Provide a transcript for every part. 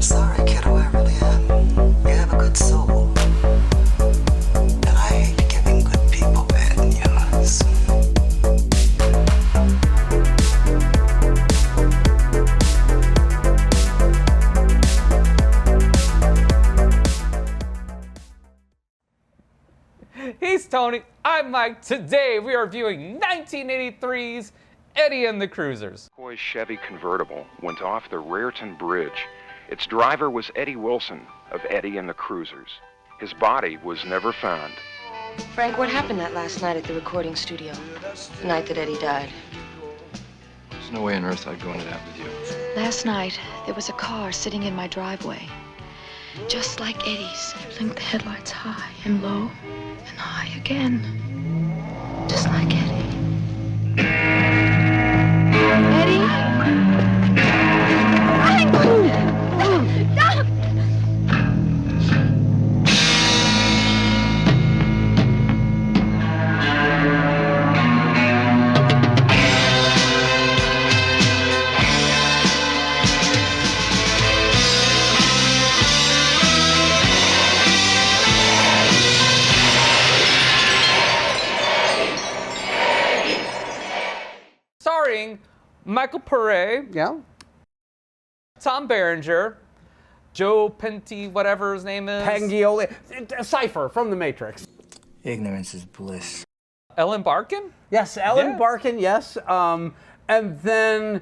sorry, kiddo, I really am. You have a good soul. And I hate giving good people bad news. He's Tony, I'm Mike. Today we are viewing 1983's Eddie and the Cruisers. McCoy's Chevy convertible went off the Raritan Bridge. Its driver was Eddie Wilson of Eddie and the Cruisers. His body was never found. Frank, what happened that last night at the recording studio? The night that Eddie died. There's no way on earth I'd go into that with you. Last night, there was a car sitting in my driveway. Just like Eddie's. It blinked the headlights high and low and high again. Just like Eddie. Eddie? Stop! Starring Michael Pare, Yeah. Tom Berenger, Joe Pinty, whatever his name is, Pangioli. Cypher from The Matrix. Ignorance is bliss. Ellen Barkin. Yes, Ellen Yeah. Barkin, yes. And then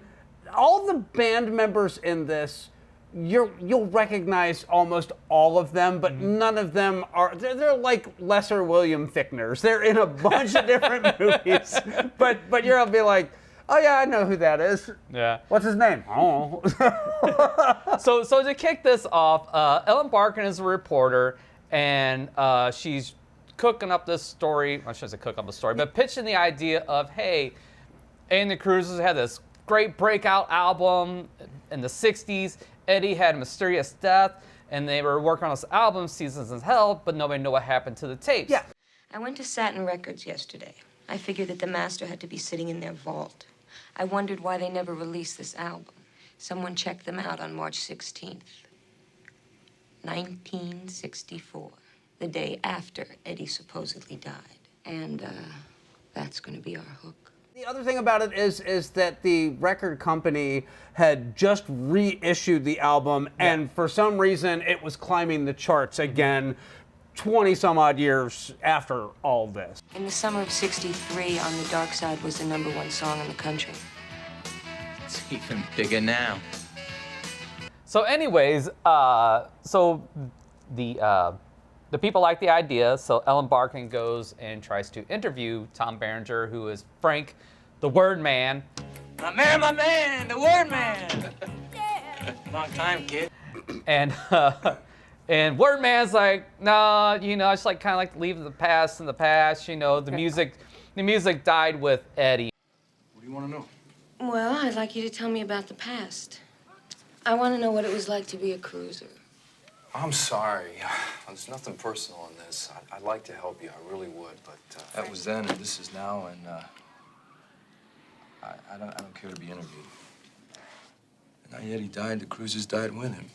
all the band members in this, you'll recognize almost all of them, but none of them are, they're like lesser William Fichtners. They're in a bunch of different movies, but you'll be like, oh yeah, I know who that is. Yeah. What's his name? Oh. So to kick this off, Ellen Barkin is a reporter, and she's cooking up this story. I shouldn't say cook up the story, but pitching the idea of, hey, Eddie and the Cruisers had this great breakout album in the 60s. Eddie had a mysterious death, and they were working on this album, Seasons in Hell, but nobody knew what happened to the tapes. Yeah. I went to Satin Records yesterday. I figured that the master had to be sitting in their vault. I wondered why they never released this album. Someone checked them out on March 16th, 1964, the day after Eddie supposedly died. And that's going to be our hook. The other thing about it is that the record company had just reissued the album, and for some reason it was climbing the charts again 20 some odd years after all this. In the summer of '63, On the Dark Side was the #1 song in the country. It's even bigger now. So anyways, so the people like the idea, so Ellen Barkin goes and tries to interview Tom Berenger, who is Frank, the Word Man. My man, the word man. Long time, kid. And Word Man's like, nah, I just like kind of like leave the past in the past. The music died with Eddie. What do you want to know? Well, I'd like you to tell me about the past. I want to know what it was like to be a cruiser. I'm sorry. There's nothing personal in this. I'd like to help you. I really would, but that was then, and this is now, and I don't care to be interviewed. And now Eddie died. The Cruisers died with him.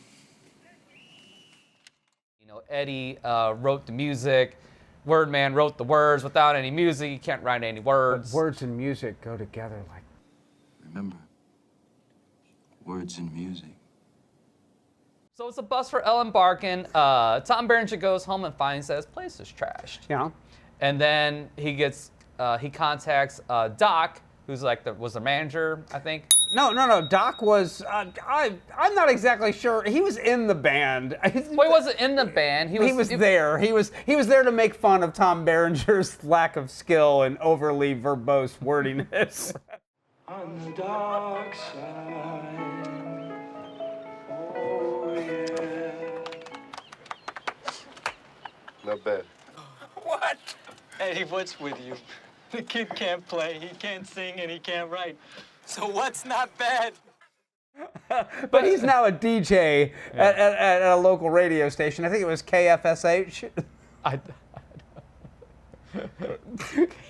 Eddie wrote the music. Word Man wrote the words. Without any music, you can't write any words. But words and music go together like. Remember, words and music. So it's a bust for Ellen Barkin. Tom Berenger goes home and finds that his place is trashed. Yeah. And then he contacts Doc, who's was the manager, I think. No. Doc was. I'm not exactly sure. He was in the band. Well, he wasn't in the band. He was there. He was there to make fun of Tom Berenger's lack of skill and overly verbose wordiness. On the dark side. Oh, yeah. Not bad. What? Eddie, what's with you? The kid can't play, he can't sing, and he can't write. So what's not bad? But he's now a DJ at a local radio station. I think it was KFSH.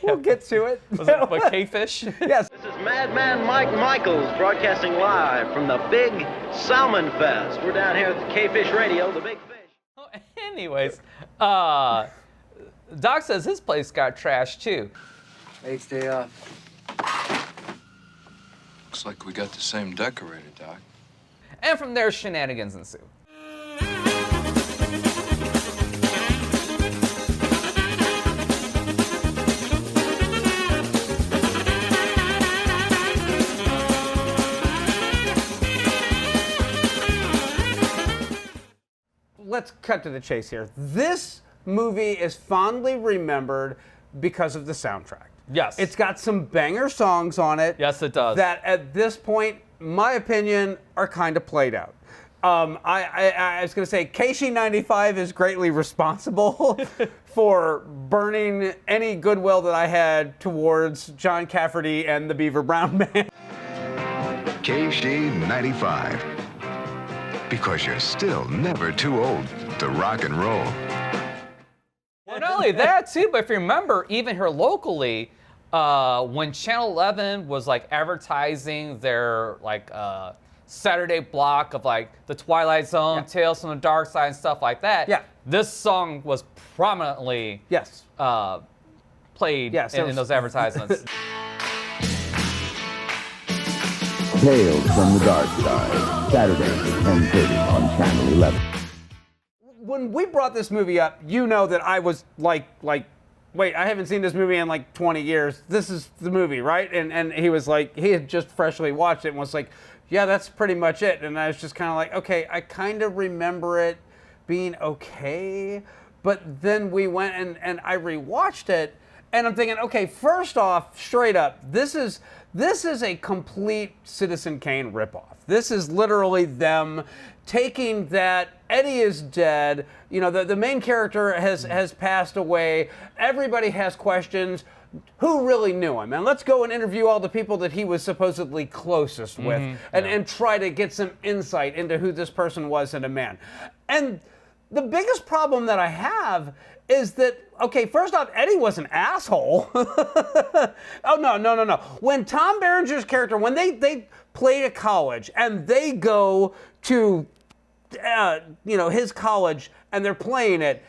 We'll get to it. Was it like K-Fish? Yes. This is Madman Mike Michaels broadcasting live from the big Salmon Fest. We're down here at the K-Fish Radio, the big fish. Anyways, Doc says his place got trashed too. Eight's day off. Looks like we got the same decorator, Doc. And from there, shenanigans ensue. Let's cut to the chase here. This movie is fondly remembered because of the soundtrack. Yes. It's got some banger songs on it. Yes, it does. That at this point, my opinion, are kind of played out. I was going to say, KC95 is greatly responsible for burning any goodwill that I had towards John Cafferty and the Beaver Brown Band. KC95. Because you're still never too old to rock and roll. Well, not only that too, but if you remember, even here locally, when Channel 11 was like advertising their like Saturday block of like the Twilight Zone, Tales from the Dark Side, and stuff like that. Yeah. This song was prominently played in those advertisements. Tales from the Dark Side, Saturdays at 10:30 on Channel 11. When we brought this movie up, you know that I was like, wait, I haven't seen this movie in like 20 years. This is the movie, right? And he was like, he had just freshly watched it and was like, yeah, that's pretty much it. And I was just kind of like, okay, I kind of remember it being okay. But then we went and I rewatched it, and I'm thinking, okay, first off, straight up, this is a complete Citizen Kane ripoff. This is literally them taking that Eddie is dead, you know, the main character has passed away, everybody has questions, who really knew him? And let's go and interview all the people that he was supposedly closest with and try to get some insight into who this person was in a man. And the biggest problem that I have is that, okay, first off, Eddie was an asshole. Oh, no. When Tom Berenger's character, when they played at college and they go to, his college and they're playing it,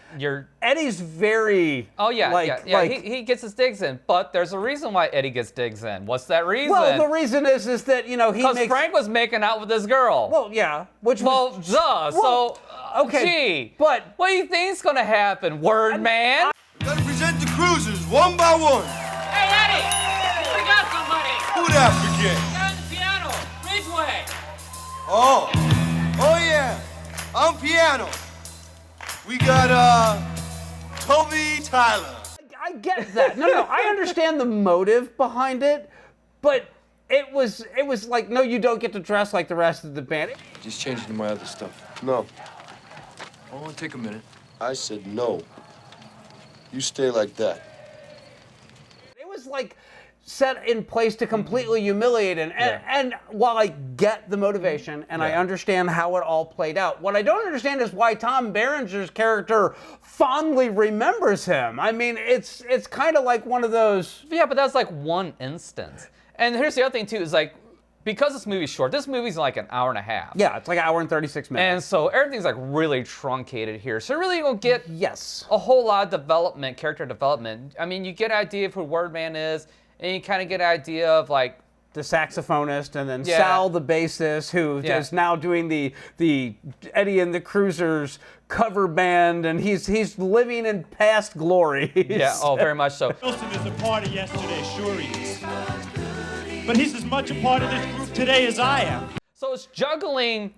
Eddie's very... Oh, yeah, he gets his digs in, but there's a reason why Eddie gets digs in. What's that reason? Well, the reason is that, he makes... Because Frank was making out with this girl. Well, yeah. Okay, but what do you think's gonna happen, word man? Gotta present the cruisers one by one. Hey, Eddie! We got somebody! Who that forget? Guy on the piano, Ridgeway! Oh yeah, on piano. We got, Toby Tyler. I get that. No, I understand the motive behind it, but it was like, no, you don't get to dress like the rest of the band. Just change into my other stuff. No. I want to take a minute. I said no. You stay like that. It was like set in place to completely humiliate him. And while I get the motivation and I understand how it all played out, what I don't understand is why Tom Berenger's character fondly remembers him. I mean, it's kind of like one of those... Yeah, but that's like one instance. And here's the other thing, too, is like, because this movie's short, this movie's like an hour and a half. Yeah, it's like an hour and 36 minutes. And so everything's like really truncated here. So really you don't get a whole lot of development, character development. I mean, you get an idea of who Wordman is, and you kind of get an idea of like... the saxophonist, and then Sal the bassist, who is now doing the Eddie and the Cruisers cover band, and he's living in past glories. Yeah, very much so. Wilson is a part of yesterday, sure he is. But he's as much a part of this group today as I am. So it's juggling,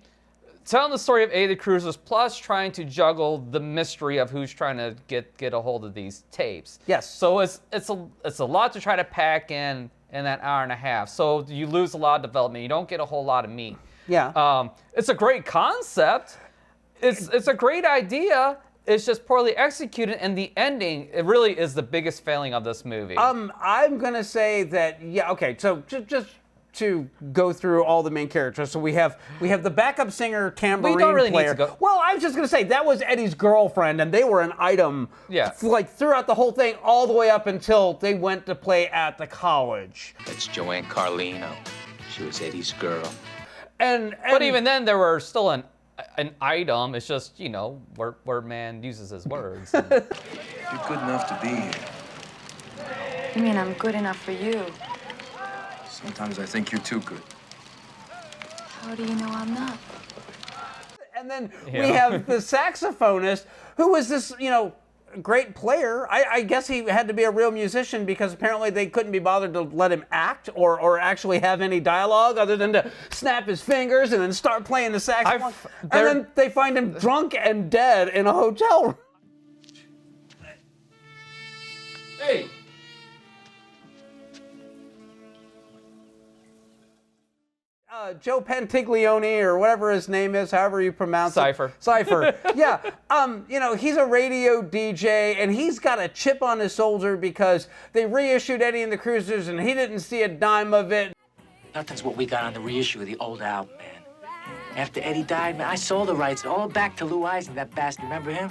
telling the story of Eddie the Cruisers, plus trying to juggle the mystery of who's trying to get a hold of these tapes. Yes. So it's a lot to try to pack in that hour and a half. So you lose a lot of development. You don't get a whole lot of meat. Yeah. It's a great concept. It's a great idea. It's just poorly executed, and the ending, it really is the biggest failing of this movie. I'm gonna say that, okay, so just to go through all the main characters. So we have the backup singer, tambourine We don't really player. need to go. Well, I was just gonna say that was Eddie's girlfriend, and they were an item like throughout the whole thing, all the way up until they went to play at the college. That's Joanne Carlino. She was Eddie's girl. But even then, there were still an item. It's just, you know, where man uses his words. You're good enough to be here. You mean I'm good enough for you? Sometimes I think you're too good. How do you know I'm not? And then we have the saxophonist, who was this, you know, great player. I guess he had to be a real musician because apparently they couldn't be bothered to let him act or actually have any dialogue other than to snap his fingers and then start playing the saxophone. And then they find him drunk and dead in a hotel room. Hey! Joe Pentiglione or whatever his name is, however you pronounce Cypher. Cypher. Yeah. You know, he's a radio DJ and he's got a chip on his shoulder because they reissued Eddie and the Cruisers and he didn't see a dime of it. Nothing's what we got on the reissue of the old album, man. After Eddie died, man, I sold the rights all back to Lou Eisen, that bastard. Remember him?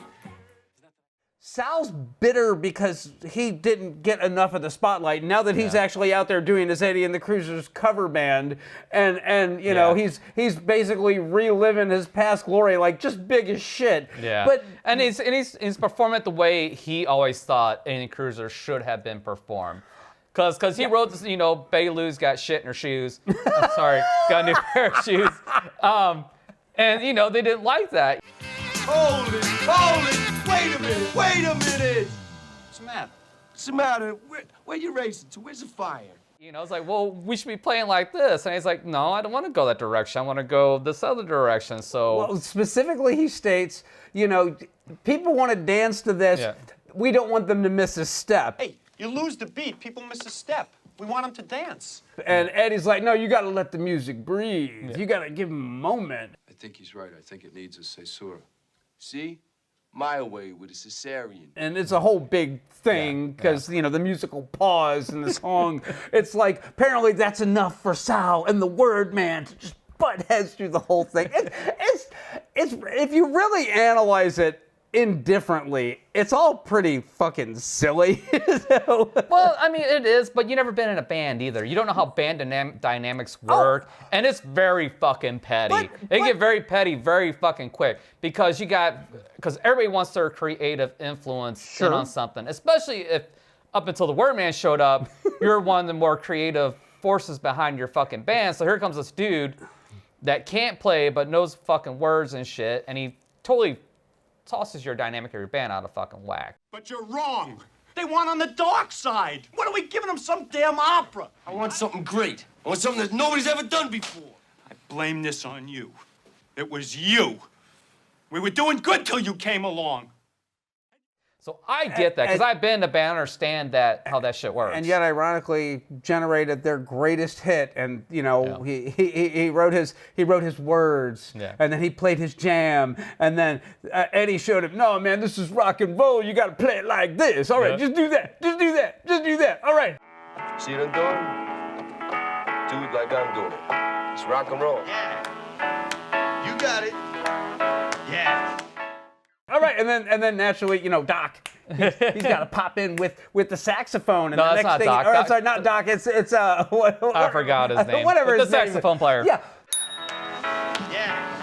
Sal's bitter because he didn't get enough of the spotlight. Now that he's actually out there doing his Eddie and the Cruisers cover band, and you know he's basically reliving his past glory, like just big as shit. Yeah. But he's performing it the way he always thought Eddie and the Cruisers should have been performed. Because he wrote this, you know, Betty Lou's got shit in her shoes. Sorry, got a new pair of shoes. And you know they didn't like that. Hold it! Wait a minute! What's the matter? What's the matter? Where you racing to? Where's the fire? You know, it's like, well, we should be playing like this. And he's like, no, I don't want to go that direction. I want to go this other direction. So, well, specifically, he states, you know, people want to dance to this. Yeah. We don't want them to miss a step. Hey, you lose the beat, people miss a step. We want them to dance. And Eddie's like, no, you got to let the music breathe. Yeah. You got to give him a moment. I think he's right. I think it needs a caesura. See? My way with a cesarean. And it's a whole big thing because, you know, the musical pause in the song. It's like, apparently that's enough for Sal and the Word Man to just butt heads through the whole thing. It's if you really analyze it indifferently, it's all pretty fucking silly. Well, I mean, it is, but you've never been in a band either. You don't know how band dynamics work, and it's very fucking petty. They get very petty very fucking quick because everybody wants their creative influence in on something, especially if up until the Word Man showed up, you're one of the more creative forces behind your fucking band. So here comes this dude that can't play but knows fucking words and shit, and he totally tosses your dynamic of your band out of fucking whack. But you're wrong. They want on the dark side. What are we giving them, some damn opera? I want something great. I want something that nobody's ever done before. I blame this on you. It was you. We were doing good till you came along. So I get that because I've been in a band, I understand how that shit works. And yet, ironically, generated their greatest hit. And you know, he wrote his words, and then he played his jam, and then Eddie showed him, no man, this is rock and roll. You got to play it like this. All right, just do that. Just do that. Just do that. All right. See what I'm doing? Do it like I'm doing it. It's rock and roll. Yeah. You got it. Yeah. All right, and then naturally, you know, Doc, he's got to pop in with the saxophone. And no, the that's next not thing, Doc. I'm sorry, not Doc. It's I forgot his name. Whatever his the name saxophone is. player. Yeah. Yeah.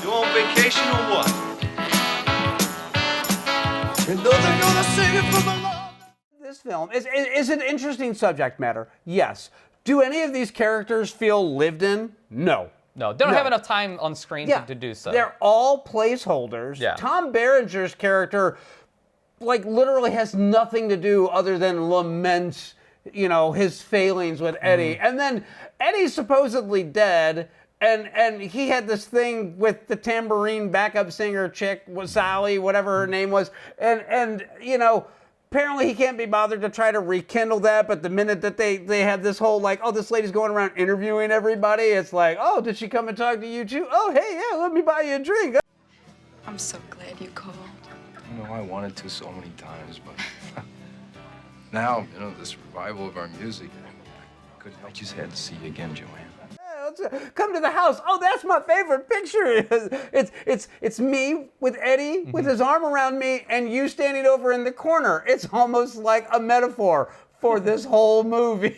You on vacation or what? You know they're gonna sing it from the love. This film is an interesting subject matter. Yes. Do any of these characters feel lived in? No. No, they don't have enough time on screen to do so. They're all placeholders. Yeah. Tom Berenger's character, like, literally has nothing to do other than lament, you know, his failings with Eddie. And then Eddie's supposedly dead, and he had this thing with the tambourine backup singer chick, Sally, whatever her name was, and you know, apparently he can't be bothered to try to rekindle that, but the minute that they had this whole, like, oh, this lady's going around interviewing everybody, it's like, oh, did she come and talk to you too? Oh, hey, yeah, let me buy you a drink. I'm so glad you called. You know, I wanted to so many times, but now, you know, this revival of our music, I just had to see you again, Joanne. Come to the house. Oh, that's my favorite picture. It's me with Eddie with his arm around me and you standing over in the corner. It's almost like a metaphor for this whole movie.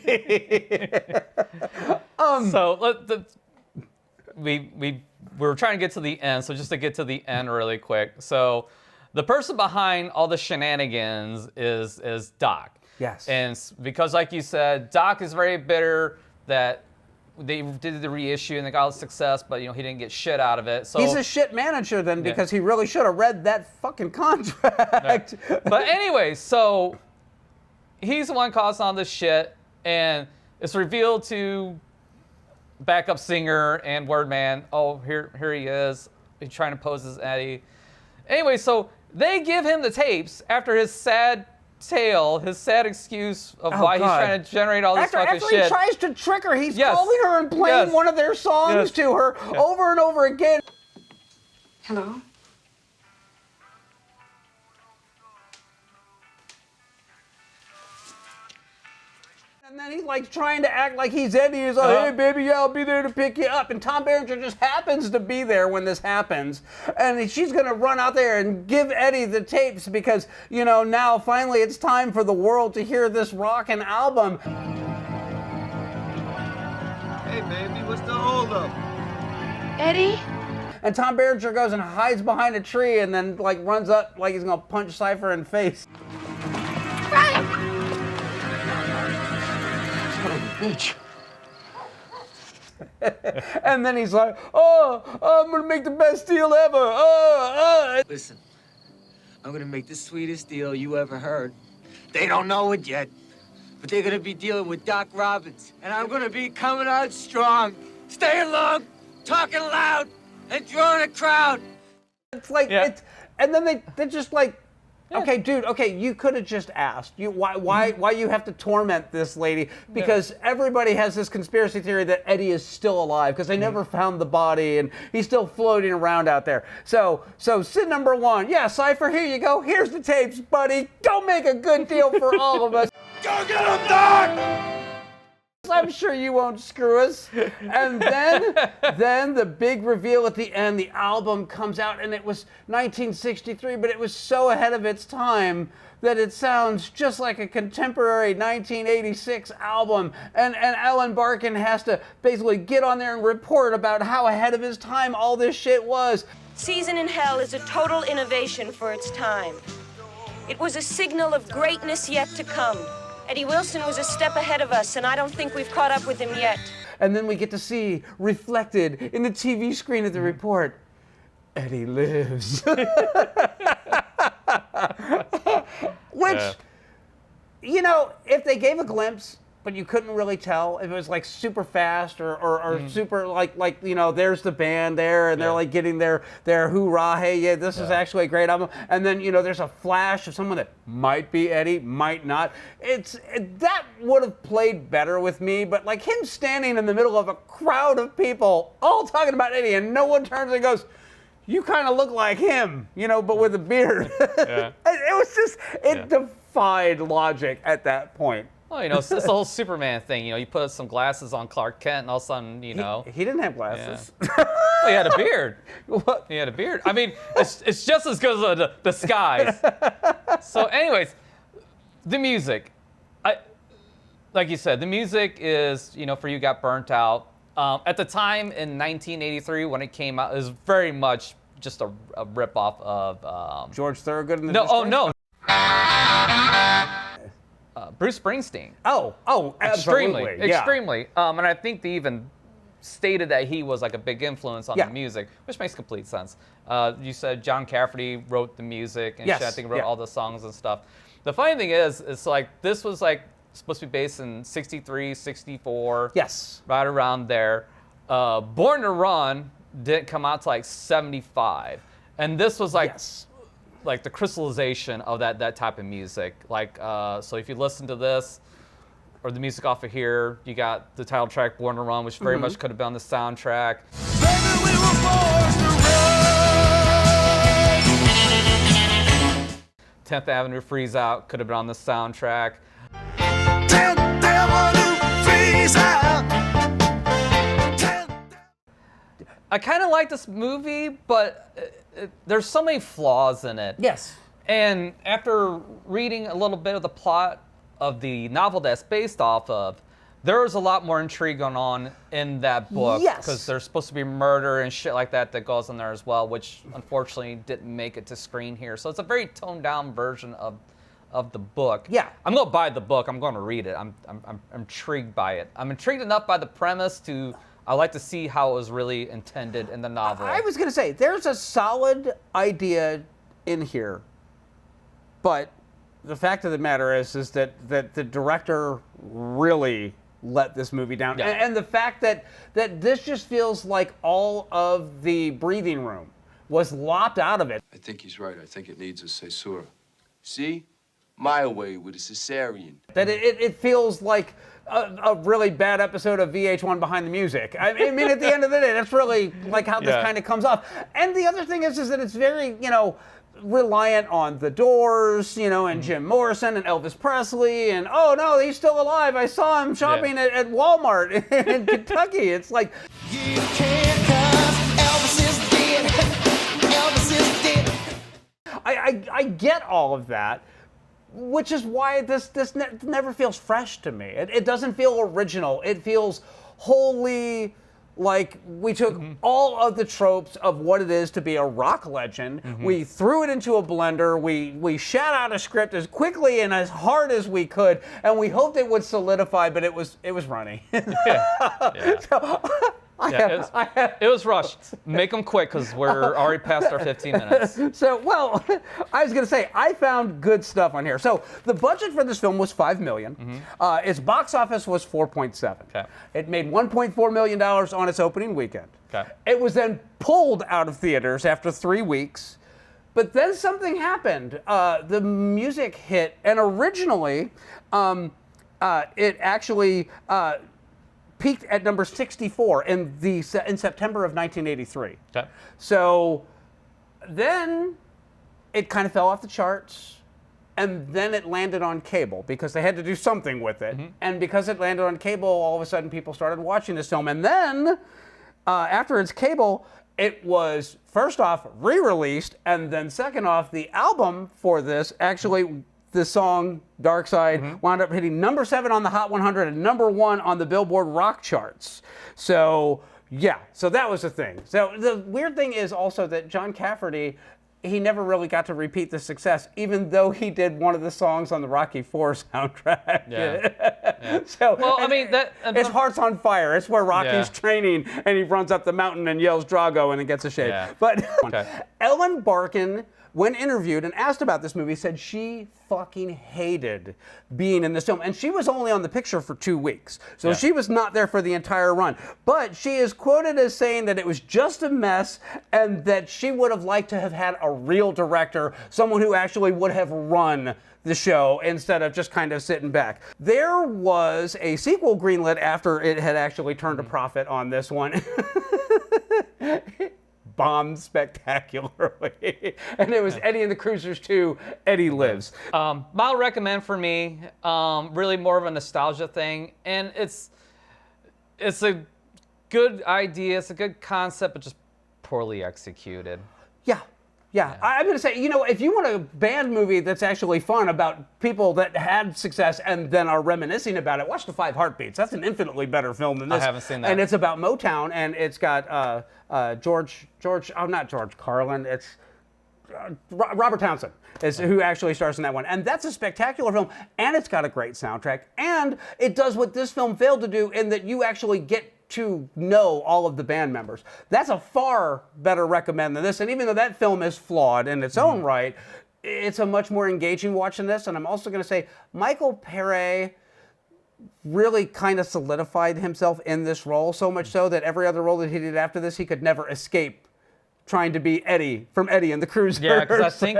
We were trying to get to the end, so just to get to the end really quick. So the person behind all the shenanigans is Doc. Yes. And because, like you said, Doc is very bitter that they did the reissue and they got all the success, but he didn't get shit out of it. So he's a shit manager then, because he really should have read that fucking contract. Yeah. But anyway, so he's the one causing all this shit, and it's revealed to backup singer and word man, oh, here he is. He's trying to pose as Eddie. Anyway, so they give him the tapes after his sad tale, his sad excuse of why he's trying to generate all this fucking shit. After he tries to trick her, he's calling her and playing one of their songs to her over and over again. Hello? And then he's like trying to act like he's Eddie. He's like, hey, baby, yeah, I'll be there to pick you up. And Tom Berenger just happens to be there when this happens. And she's going to run out there and give Eddie the tapes because, now finally it's time for the world to hear this rockin' album. Hey, baby, what's the holdup? Eddie? And Tom Berenger goes and hides behind a tree and then, runs up like he's going to punch Cypher in the face. Bitch. And then he's like, I'm gonna make the best deal ever. Listen, I'm gonna make the sweetest deal you ever heard. They don't know it yet, but they're gonna be dealing with Doc Robbins, and I'm gonna be coming out strong, staying long, talking loud, and drawing a crowd. It's like, and then they're just like, okay, dude, you could have just asked. Why you have to torment this lady? Because everybody has this conspiracy theory that Eddie is still alive because they never found the body and he's still floating around out there. So sin number one, Cypher, here you go. Here's the tapes, buddy. Go make a good deal for all of us. Go get him, Doc! I'm sure you won't screw us. And then the big reveal at the end, the album comes out, and it was 1963, but it was so ahead of its time that it sounds just like a contemporary 1986 album. And Alan Barkin has to basically get on there and report about how ahead of his time all this shit was. Season in Hell is a total innovation for its time. It was a signal of greatness yet to come. Eddie Wilson was a step ahead of us, and I don't think we've caught up with him yet. And then we get to see reflected in the TV screen of the report, Eddie lives. Which, if they gave a glimpse, but you couldn't really tell if it was super fast or super there's the band there and they're getting their hoorah, hey, this is actually a great album. And then, there's a flash of someone that might be Eddie, might not. That would have played better with me, but him standing in the middle of a crowd of people all talking about Eddie and no one turns and goes, you kind of look like him, but with a beard. Yeah. It was just, it defied logic at that point. Well, it's the whole Superman thing. You put some glasses on Clark Kent, and all of a sudden, He didn't have glasses. Yeah. Well, he had a beard. What? He had a beard. I mean, it's just as good as the disguise. So, anyways, the music. Like you said, the music is, For You Got Burnt Out. At the time in 1983, when it came out, it was very much just a ripoff of George Thorogood and the No, Destroyers? no. Bruce Springsteen. Oh, absolutely. Extremely. And I think they even stated that he was a big influence on the music, which makes complete sense. You said John Cafferty wrote the music, and I think wrote all the songs and stuff. The funny thing is this was supposed to be based in 63, 64. Yes. Right around there. Born to Run didn't come out till 75. And this was the crystallization of that type of music. So if you listen to this or the music off of here, you got the title track Born to Run, which very much could have been on the soundtrack. Baby, we were born to run. 10th Avenue Freeze Out could have been on the soundtrack. 10th Avenue Freeze Out. I kind of like this movie, but there's so many flaws in it. Yes. And after reading a little bit of the plot of the novel that's based off of, there is a lot more intrigue going on in that book. Yes. Because there's supposed to be murder and shit like that goes on there as well, which unfortunately didn't make it to screen here. So it's a very toned down version of the book. Yeah. I'm going to buy the book. I'm going to read it. I'm intrigued by it. I'm intrigued enough by the premise I like to see how it was really intended in the novel. I was going to say, there's a solid idea in here, but the fact of the matter is that the director really let this movie down. Yeah. And the fact that this just feels like all of the breathing room was lopped out of it. I think he's right. I think it needs a caesura. See? My way with a cesarean. That it feels like a really bad episode of VH1 Behind the Music. I mean, at the end of the day, that's really like how this kind of comes off. And the other thing is that it's very, reliant on the Doors, and Jim Morrison and Elvis Presley, and oh no, he's still alive. I saw him shopping at Walmart in Kentucky. It's like, you can't, 'cause Elvis is dead. Elvis is dead. I get all of that, which is why this never feels fresh to me. It doesn't feel original. It feels wholly like we took all of the tropes of what it is to be a rock legend. We threw it into a blender. We shat out a script as quickly and as hard as we could, and we hoped it would solidify, but it was runny. It was rushed. Make them quick because we're already past our 15 minutes. So, well, I was going to say, I found good stuff on here. So the budget for this film was $5 million. Its box office was $4.7. Okay. It made $1.4 million on its opening weekend. Okay. It was then pulled out of theaters after 3 weeks. But then something happened. The music hit, and originally, it actually peaked at number 64 in September of 1983. Okay. So then it kind of fell off the charts, and then it landed on cable because they had to do something with it. And because it landed on cable, all of a sudden people started watching this film. And then after its cable, it was first off re-released, and then second off, the album for this actually, the song Dark Side wound up hitting number 7 on the Hot 100 and number 1 on the Billboard rock charts. So yeah, so that was the thing. So the weird thing is also that John Cafferty, he never really got to repeat the success, even though he did one of the songs on the Rocky IV soundtrack. Yeah. So, well, I mean, it's Hearts on Fire. It's where Rocky's training, and he runs up the mountain and yells Drago, and it gets a shave. Yeah. But Ellen Barkin, when interviewed and asked about this movie, said she fucking hated being in this film. And she was only on the picture for 2 weeks. So she was not there for the entire run. But she is quoted as saying that it was just a mess and that she would have liked to have had a real director, someone who actually would have run the show instead of just kind of sitting back. There was a sequel greenlit after it had actually turned a profit on this one. Bombed spectacularly. And it was Eddie and the Cruisers 2, Eddie Lives. Mild recommend for me, really more of a nostalgia thing. And it's a good idea, it's a good concept, but just poorly executed. Yeah. I'm going to say, if you want a band movie that's actually fun about people that had success and then are reminiscing about it, watch The Five Heartbeats. That's an infinitely better film than this. I haven't seen that. And it's about Motown, and it's got not George Carlin, it's Robert Townsend is who actually stars in that one. And that's a spectacular film, and it's got a great soundtrack, and it does what this film failed to do in that you actually get to know all of the band members. That's a far better recommend than this. And even though that film is flawed in its own right, it's a much more engaging watch than this. And I'm also going to say Michael Pere really kind of solidified himself in this role, so much so that every other role that he did after this, he could never escape trying to be Eddie from Eddie and the Cruisers. Yeah, because I think,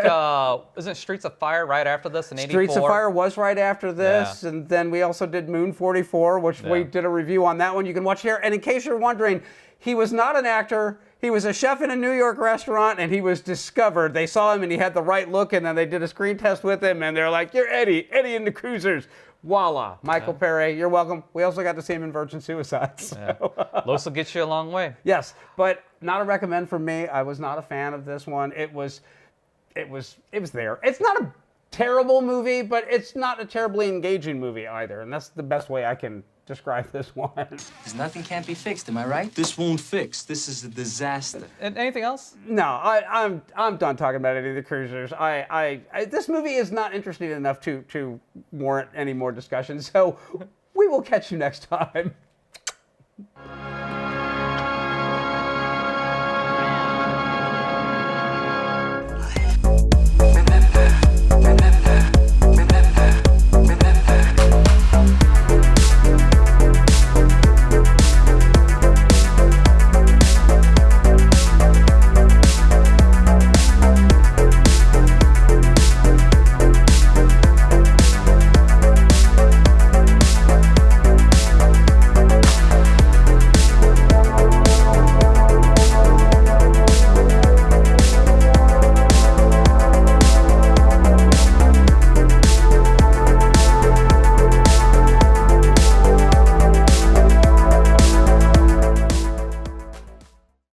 isn't Streets of Fire right after this in 84? Streets of Fire was right after this, and then we also did Moon 44, which we did a review on that one. You can watch here. And in case you're wondering, he was not an actor. He was a chef in a New York restaurant, and he was discovered. They saw him, and he had the right look, and then they did a screen test with him, and they're like, you're Eddie and the Cruisers. Voila. Michael Pere, you're welcome. We also got to see him in Virgin Suicides. So. Los will get you a long way. Yes, but not a recommend from me. I was not a fan of this one. It was there. It's not a terrible movie, but it's not a terribly engaging movie either, and that's the best way I can describe this one. Because nothing can't be fixed, am I right? This won't fix. This is a disaster. And anything else? No, I'm done talking about any of the Cruisers. This movie is not interesting enough to warrant any more discussion, so we will catch you next time.